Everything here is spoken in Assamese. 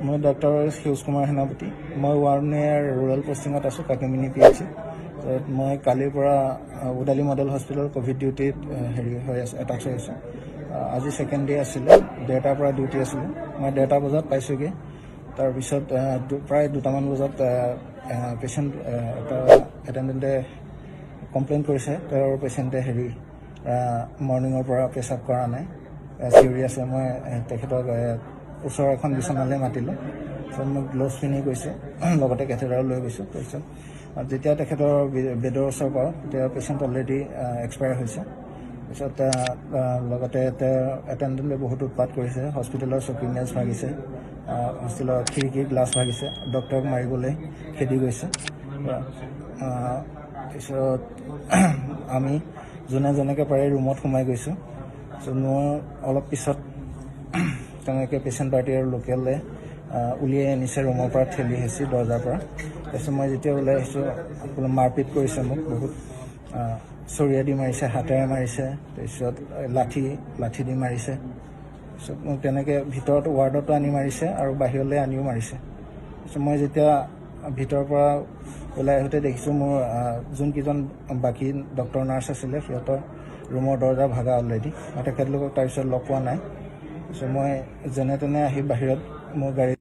মই ডক্টৰ সেউজ কুমাৰ সেনাপতি। মই ৱাৰ্ডনেৰ ৰুৰেল পষ্টিঙত আছোঁ, কাকিমিনি PHC। মই কালিৰ পৰা উদালি মডেল হস্পিটেল ক'ভিড ডিউটিত হৈ আছে, এটাচ হৈ আছোঁ। আজি ছেকেণ্ড ডে আছিলে, 1:30ৰ পৰা ডিউটি আছিলে। মই 1:30 বজাত পাইছোঁগৈ। তাৰপিছত প্ৰায় 2টামান বজাত পেচেণ্ট এটা এটেণ্ডেণ্টে কমপ্লেইন কৰিছে, তেওঁৰ পেচেণ্টে মৰ্ণিঙৰ পৰা পেচাব কৰা নাই, চিঞৰি আছে। মই তেখেতক ওচৰৰ এখন বিচনালৈ মাতিলোঁ। তাৰপিছত মোক গ্ল'ভছ পিন্ধি গৈছে, লগতে কেথেড্ৰাল লৈ গৈছোঁ। তাৰপিছত যেতিয়া তেখেতৰ বেডৰ ওচৰ পাওঁ, তেতিয়া পেচেণ্ট অলৰেডি এক্সপায়াৰ হৈছে। তাৰপিছত লগতে এটেণ্ডেণ্টে বহুত উৎপাত কৰিছে, হস্পিটেলৰ চকী মেজ ভাগিছে, হস্পিটেলৰ খিৰিকীৰ গ্লাছ ভাগিছে, ডক্টৰক মাৰিবলৈ খেদি গৈছে। তাৰপিছত আমি যোনে যেনেকৈ পাৰে ৰুমত সোমাই গৈছোঁ। মোৰ অলপ পিছত তেনেকৈ পেচেণ্ট পাৰ্টি আৰু লোকেলে উলিয়াই আনিছে ৰুমৰ পৰা, ঠেলি হেঁচি দৰ্জাৰ পৰা। তাৰপিছত মই যেতিয়া ওলাই আহিছোঁ, মাৰপিট কৰিছে মোক বহুত, চৰিয়া দি মাৰিছে, হাতেৰে মাৰিছে, তাৰপিছত লাঠি দি মাৰিছে। তাৰপিছত মোক তেনেকৈ ভিতৰত ৱাৰ্ডতো আনি মাৰিছে আৰু বাহিৰলৈ আনিও মাৰিছে। তাৰপিছত মই যেতিয়া ভিতৰৰ পৰা ওলাই আহোঁতে দেখিছোঁ মোৰ যোনকেইজন বাকী ডক্টৰ নাৰ্ছ আছিলে, সিহঁতৰ ৰুমৰ দৰ্জা ভাগা অলৰেডি। মই তেখেতলোকক তাৰপিছত লগ পোৱা নাই। তাৰপিছত মই যেনে তেনে আহি বাহিৰত মোৰ গাড়ী